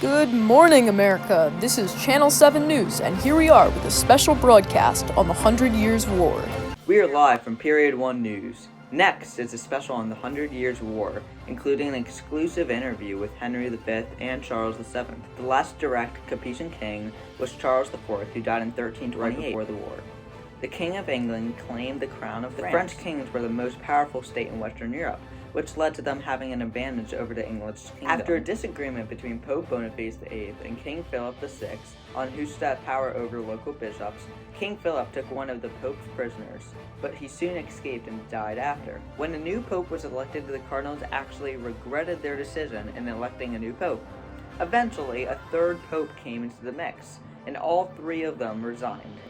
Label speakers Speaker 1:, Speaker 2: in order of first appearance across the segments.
Speaker 1: Good morning, America. This is Channel 7 News, and here we are with a special broadcast on the 100 Years' War.
Speaker 2: We are live from Period 1 News. Next is a special on the 100 Years' War, including an exclusive interview with Henry V and Charles VII. The last direct Capetian king was Charles IV, who died in 1328 before the war. The King of England claimed the crown of France. The French kings were the most powerful state in Western Europe, which led to them having an advantage over the English kingdom. After a disagreement between Pope Boniface VIII and King Philip VI on who should have power over local bishops, King Philip took one of the Pope's prisoners, but he soon escaped and died after. When a new Pope was elected, the cardinals actually regretted their decision in electing a new Pope. Eventually, a third Pope came into the mix, and all three of them resigned.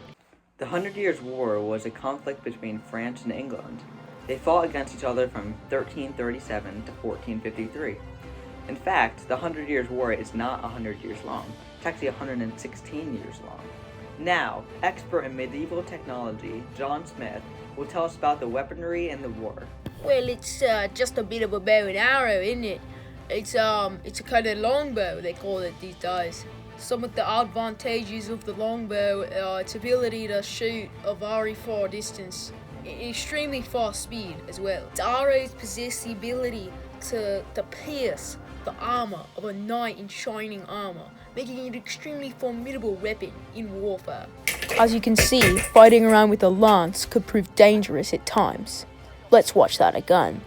Speaker 2: The 100 Years' War was a conflict between France and England. They fought against each other from 1337 to 1453. In fact, the 100 Years' War is not 100 years long. It's actually 116 years long. Now, expert in medieval technology, John Smith, will tell us about the weaponry in the war.
Speaker 3: Well, it's just a bit of a bow and arrow, isn't it? It's a kind of longbow, they call it these days. Some of the advantages of the longbow are its ability to shoot a very far distance, extremely fast speed as well. Its arrows possess the ability to pierce the armor of a knight in shining armor, making it an extremely formidable weapon in warfare.
Speaker 1: As you can see, fighting around with a lance could prove dangerous at times. Let's watch that again.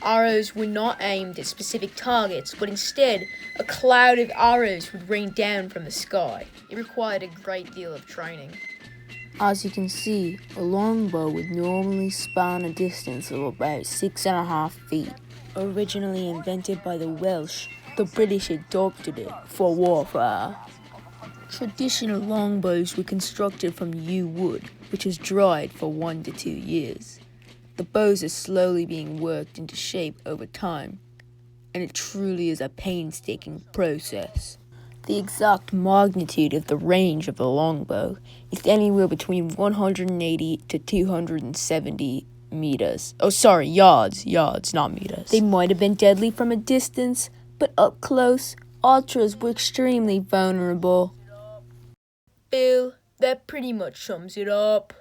Speaker 3: Arrows were not aimed at specific targets, but instead, a cloud of arrows would rain down from the sky. It required a great deal of training.
Speaker 1: As you can see, a longbow would normally span a distance of about 6.5 feet. Originally invented by the Welsh, the British adopted it for warfare. Traditional longbows were constructed from yew wood, which was dried for 1 to 2 years. The bows are slowly being worked into shape over time, and it truly is a painstaking process. The exact magnitude of the range of the longbow is anywhere between 180 to 270 meters. Yards, not meters. They might have been deadly from a distance, but up close, archers were extremely vulnerable.
Speaker 3: Bill, that pretty much sums it up.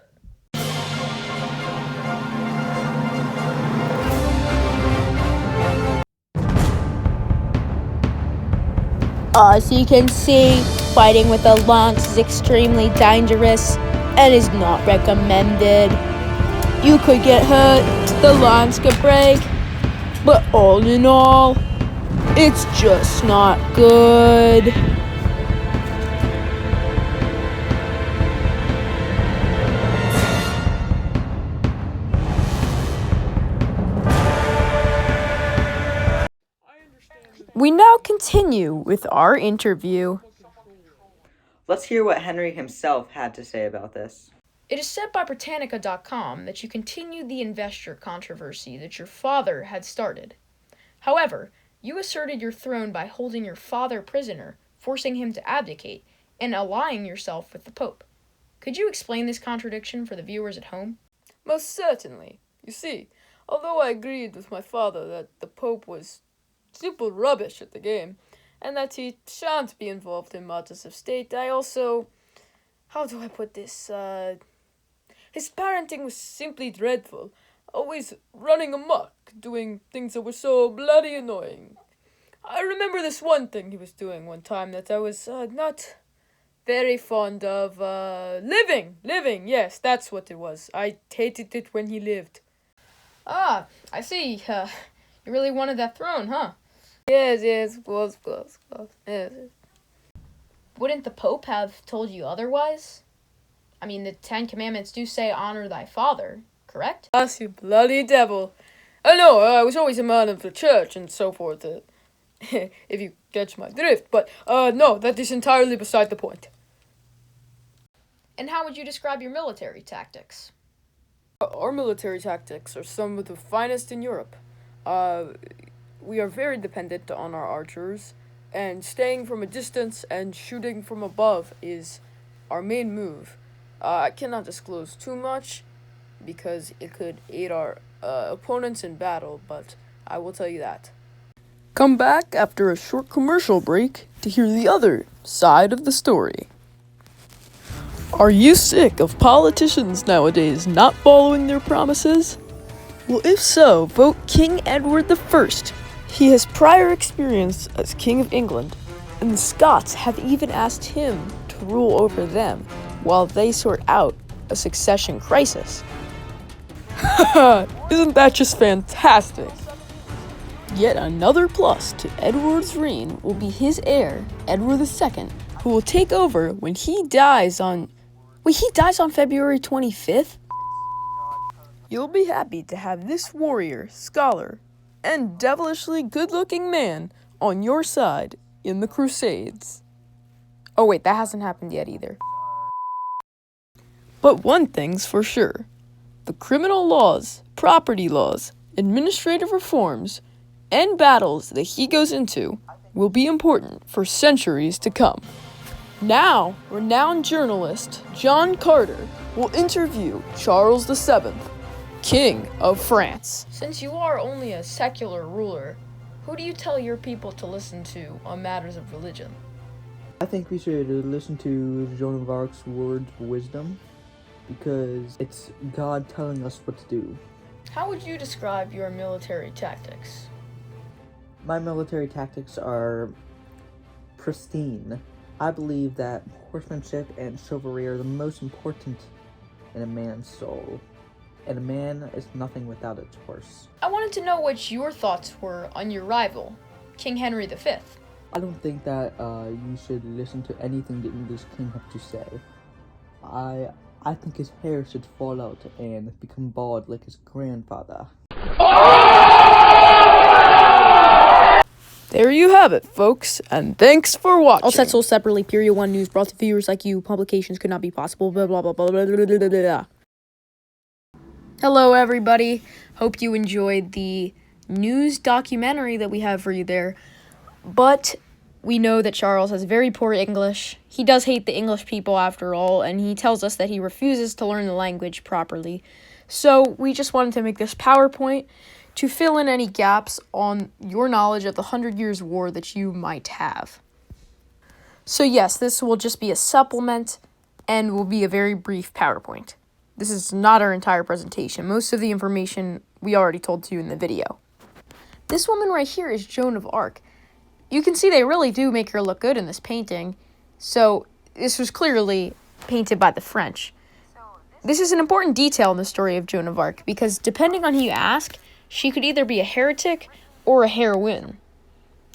Speaker 1: As you can see, fighting with a lance is extremely dangerous and is not recommended. You could get hurt, the lance could break, but all in all, it's just not good. We now continue with our interview.
Speaker 2: Let's hear what Henry himself had to say about this.
Speaker 3: It is said by Britannica.com that you continued the investor controversy that your father had started. However, you asserted your throne by holding your father prisoner, forcing him to abdicate, and allying yourself with the Pope. Could you explain this contradiction for the viewers at home?
Speaker 1: Most certainly. You see, although I agreed with my father that the Pope was simple rubbish at the game, and that he shan't be involved in matters of state, I also... How do I put this? His parenting was simply dreadful. Always running amok, doing things that were so bloody annoying. I remember this one thing he was doing one time that I was not very fond of. Living, yes, that's what it was. I hated it when he lived.
Speaker 3: Ah, I see. You really wanted that throne, huh?
Speaker 1: Yes, of course, yes.
Speaker 3: Wouldn't the Pope have told you otherwise? I mean, the 10 Commandments do say honor thy father, correct?
Speaker 1: You bloody devil. I know, I was always a man of the church and so forth, if you catch my drift, but no, that is entirely beside the point.
Speaker 3: And how would you describe your military tactics?
Speaker 1: Our military tactics are some of the finest in Europe. We are very dependent on our archers, and staying from a distance and shooting from above is our main move. I cannot disclose too much, because it could aid our opponents in battle, but I will tell you that. Come back after a short commercial break to hear the other side of the story. Are you sick of politicians nowadays not following their promises? Well, if so, vote King Edward I. He has prior experience as King of England, and the Scots have even asked him to rule over them while they sort out a succession crisis. Haha, isn't that just fantastic? Yet another plus to Edward's reign will be his heir, Edward II, who will take over when he dies on... Wait, he dies on February 25th? You'll be happy to have this warrior, scholar, and devilishly good-looking man on your side in the Crusades. Oh wait, that hasn't happened yet either. But one thing's for sure. The criminal laws, property laws, administrative reforms, and battles that he goes into will be important for centuries to come. Now, renowned journalist John Carter will interview Charles VII, King of France. Since you are only a secular ruler, who do you tell your people to listen to on matters of religion?
Speaker 4: I think we should listen to Joan of Arc's words of wisdom, because it's God telling us what to do.
Speaker 1: How would you describe your military tactics?
Speaker 4: My military tactics are pristine. I believe that horsemanship and chivalry are the most important in a man's soul, and a man is nothing without its horse.
Speaker 1: I wanted to know what your thoughts were on your rival, King Henry V.
Speaker 4: I don't think that you should listen to anything the English king has to say. I think his hair should fall out and become bald like his grandfather.
Speaker 1: There you have it, folks, and thanks for watching. All sets sold separately. Period 1 news brought to viewers like you. Publications could not be possible. Blah blah blah blah blah blah blah blah blah. Hello, everybody. Hope you enjoyed the news documentary that we have for you there. But we know that Charles has very poor English. He does hate the English people after all, and he tells us that he refuses to learn the language properly. So we just wanted to make this PowerPoint to fill in any gaps on your knowledge of the 100 Years' War that you might have. So yes, this will just be a supplement and will be a very brief PowerPoint. This is not our entire presentation. Most of the information we already told to you in the video. This woman right here is Joan of Arc. You can see they really do make her look good in this painting. So this was clearly painted by the French. This is an important detail in the story of Joan of Arc because depending on who you ask, she could either be a heretic or a heroine.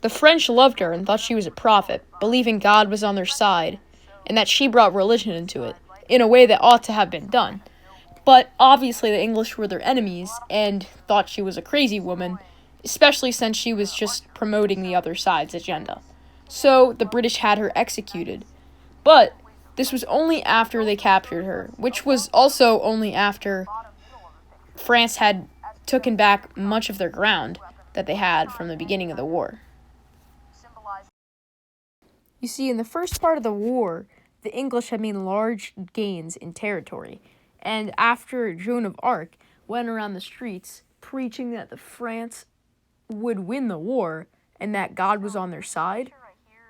Speaker 1: The French loved her and thought she was a prophet, believing God was on their side, and that she brought religion into it, in a way that ought to have been done. But obviously the English were their enemies and thought she was a crazy woman, especially since she was just promoting the other side's agenda. So the British had her executed. But this was only after they captured her, which was also only after France had taken back much of their ground that they had from the beginning of the war. You see, in the first part of the war, the English had made large gains in territory, and after Joan of Arc went around the streets preaching that the France would win the war and that God was on their side,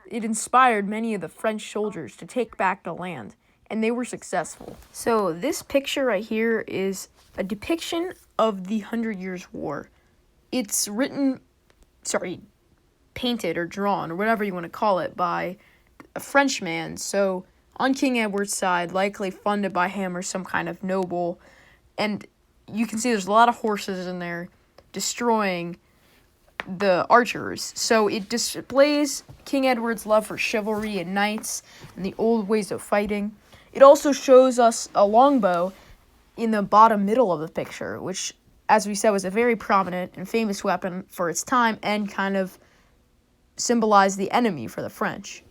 Speaker 1: it inspired many of the French soldiers to take back the land, and they were successful. So this picture right here is a depiction of the 100 Years' War. It's painted or drawn, or whatever you want to call it, by a Frenchman, so on King Edward's side, likely funded by him or some kind of noble, and you can see there's a lot of horses in there destroying the archers. So it displays King Edward's love for chivalry and knights and the old ways of fighting. It also shows us a longbow in the bottom middle of the picture, which, as we said, was a very prominent and famous weapon for its time and kind of symbolized the enemy for the French.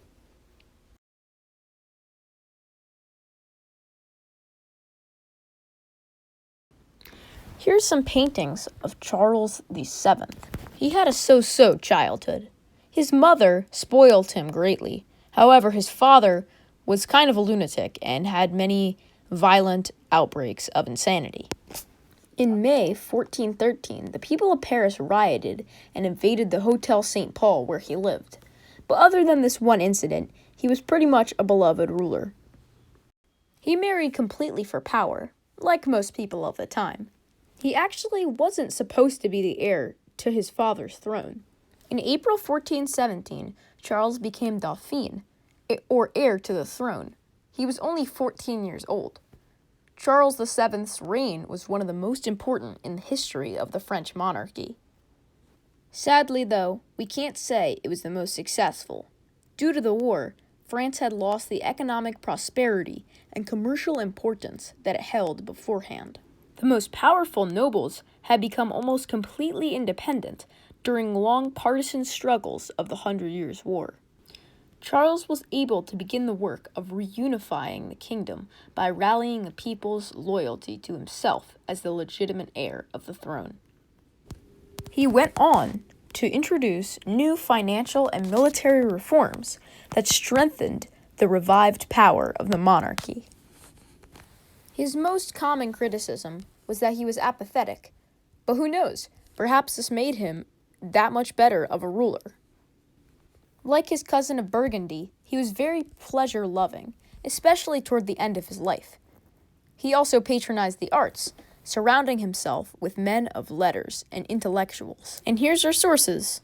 Speaker 1: Here's some paintings of Charles VII. He had a so-so childhood. His mother spoiled him greatly. However, his father was kind of a lunatic and had many violent outbreaks of insanity. In May 1413, the people of Paris rioted and invaded the Hotel St. Paul where he lived. But other than this one incident, he was pretty much a beloved ruler. He married completely for power, like most people of the time. He actually wasn't supposed to be the heir to his father's throne. In April 1417, Charles became Dauphin, or heir to the throne. He was only 14 years old. Charles VII's reign was one of the most important in the history of the French monarchy. Sadly, though, we can't say it was the most successful. Due to the war, France had lost the economic prosperity and commercial importance that it held beforehand. The most powerful nobles had become almost completely independent during long partisan struggles of the 100 Years' War. Charles was able to begin the work of reunifying the kingdom by rallying the people's loyalty to himself as the legitimate heir of the throne. He went on to introduce new financial and military reforms that strengthened the revived power of the monarchy. His most common criticism was that he was apathetic, but who knows, perhaps this made him that much better of a ruler. Like his cousin of Burgundy, he was very pleasure-loving, especially toward the end of his life. He also patronized the arts, surrounding himself with men of letters and intellectuals. And here's our sources.